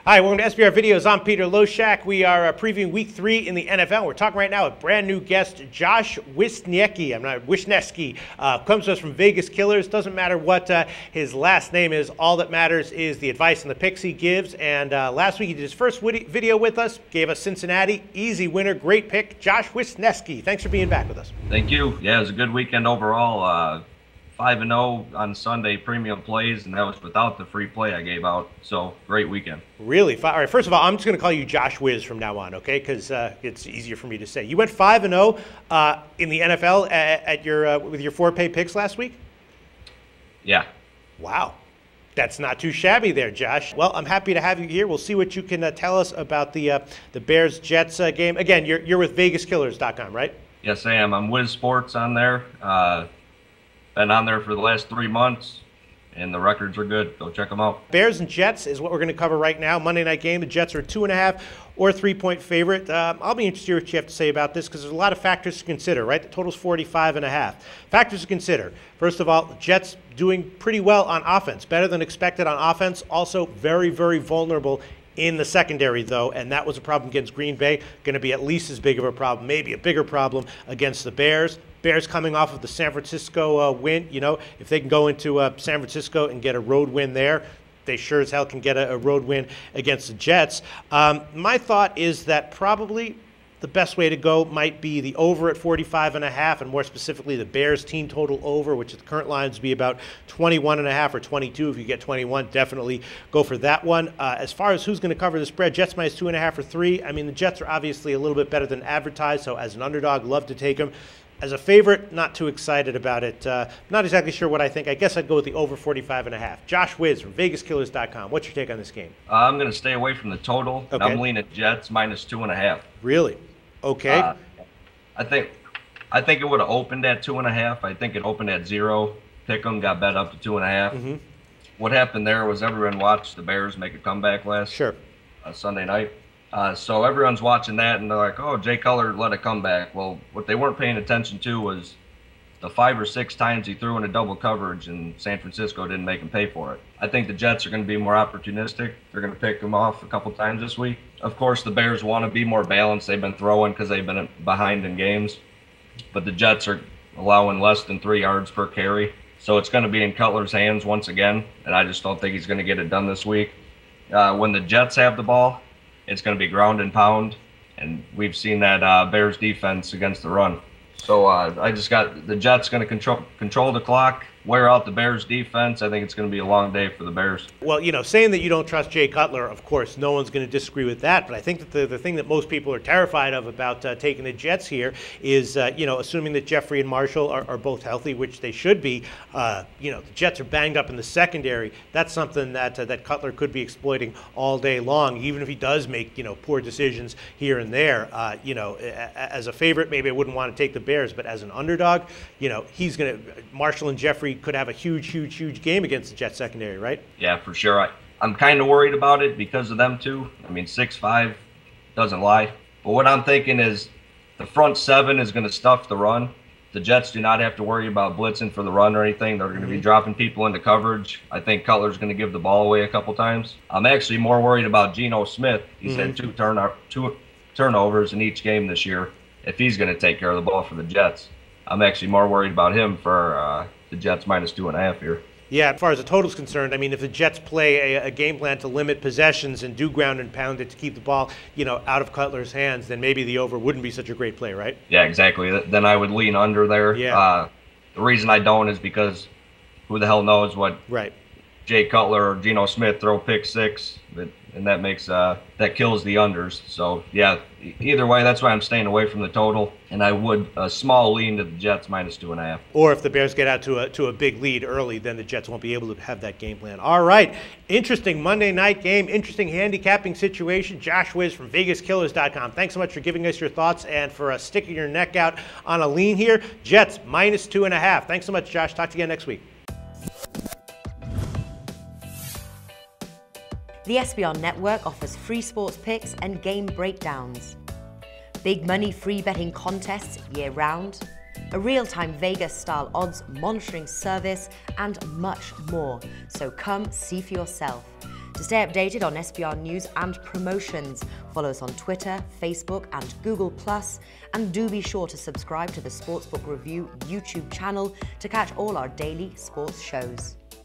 Hi, welcome to SBR Videos. I'm Peter Loshak. We are previewing Week 3 in the NFL. We're talking right now with brand new guest Josh Wisniewski. Wisniewski. Comes to us from Vegas Killers. Doesn't matter what his last name is. All that matters is the advice and the picks he gives. And last week he did his first video with us. Gave us Cincinnati. Easy winner. Great pick. Josh Wisniewski. Thanks for being back with us. Thank you. Yeah, it was a good weekend overall. 5-0 on Sunday premium plays, and that was without the free play I gave out. So great weekend. Really? All right. First of all, I'm just going to call you Josh Wiz from now on, okay? Because it's easier for me to say. You went 5-0 in the NFL at your with your 4-pay picks last week. Yeah. Wow. That's not too shabby there, Josh. Well, I'm happy to have you here. We'll see what you can tell us about the Bears-Jets game. Again, you're with VegasKillers.com, right? Yes, I am. I'm Wiz Sports on there. Been on there for the last 3 months, and the records are good. Go check them out. Bears and Jets is what we're going to cover right now. Monday night game. The Jets are a 2.5 or 3-point favorite. I'll be interested what you have to say about this because there's a lot of factors to consider, right? The total's 45.5. Factors to consider. First of all, the Jets doing pretty well on offense, better than expected on offense. Also very, very vulnerable in the secondary, though, and that was a problem against Green Bay. Going to be at least as big of a problem, maybe a bigger problem against the Bears. Bears coming off of the San Francisco win. You know, if they can go into San Francisco and get a road win there, they sure as hell can get a road win against the Jets. My thought is that probably the best way to go might be the over at 45.5, and more specifically the Bears team total over, which the current lines would be about 21.5 or 22. If you get 21, definitely go for that one. As far as who's going to cover the spread, Jets minus 2.5 or 3. I mean, the Jets are obviously a little bit better than advertised, so as an underdog, love to take them. As a favorite, not too excited about it. Not exactly sure what I think. I guess I'd go with the over 45.5. Josh Wiz from VegasKillers.com. What's your take on this game? I'm going to stay away from the total. Okay. I'm leaning Jets minus 2.5. Really? Okay. I think it would have opened at 2.5. I think it opened at 0. Pick'em got bet up to 2.5. Mm-hmm. What happened there was everyone watched the Bears make a comeback last Sunday night. So everyone's watching that, and they're like, oh, Jay Cutler let it come back. Well, what they weren't paying attention to was the 5 or 6 times he threw in a double coverage, and San Francisco didn't make him pay for it. I think the Jets are going to be more opportunistic. They're going to pick him off a couple times this week. Of course, the Bears want to be more balanced. They've been throwing because they've been behind in games. But the Jets are allowing less than 3 yards per carry. So it's going to be in Cutler's hands once again, and I just don't think he's going to get it done this week. When the Jets have the ball, it's going to be ground and pound, and we've seen that Bears defense against the run. So I just got the Jets going to control the clock, wear out the Bears defense. I think it's going to be a long day for the Bears. Well, you know, saying that you don't trust Jay Cutler, of course, no one's going to disagree with that. But I think that the thing that most people are terrified of about taking the Jets here is, you know, assuming that Jeffrey and Marshall are both healthy, which they should be. You know, the Jets are banged up in the secondary. That's something that that Cutler could be exploiting all day long, even if he does make, you know, poor decisions here and there. You know, as a favorite, maybe I wouldn't want to take the Bears, but as an underdog, you know, he's going to Marshall and Jeffrey could have a huge game against the Jets secondary, right? Yeah, for sure. I'm kind of worried about it because of them too. I mean, 6'5" doesn't lie. But what I'm thinking is the front 7 is going to stuff the run. The Jets do not have to worry about blitzing for the run or anything. They're going to be dropping people into coverage. I think Cutler's going to give the ball away a couple times. I'm actually more worried about Geno Smith. He's had 2 turnovers in each game this year. If he's going to take care of the ball for the Jets, I'm actually more worried about him for the Jets minus 2.5 here. Yeah, as far as the total's concerned, I mean, if the Jets play a game plan to limit possessions and do ground and pound it to keep the ball, you know, out of Cutler's hands, then maybe the over wouldn't be such a great play, right? Yeah, exactly. Then I would lean under there. Yeah. The reason I don't is because who the hell knows what Jay Cutler or Geno Smith throw pick 6, and that makes that kills the unders. So yeah, either way, that's why I'm staying away from the total, and I would a small lean to the Jets minus 2.5. Or if the Bears get out to a big lead early, then the Jets won't be able to have that game plan. All right, interesting Monday night game, interesting handicapping situation. Josh Wiz from VegasKillers.com. Thanks so much for giving us your thoughts and for sticking your neck out on a lean here. Jets minus 2.5. Thanks so much, Josh. Talk to you again next week. The SBR Network offers free sports picks and game breakdowns, big money free betting contests year-round, a real-time Vegas-style odds monitoring service, and much more. So come see for yourself. To stay updated on SBR news and promotions, follow us on Twitter, Facebook and Google+, and do be sure to subscribe to the Sportsbook Review YouTube channel to catch all our daily sports shows.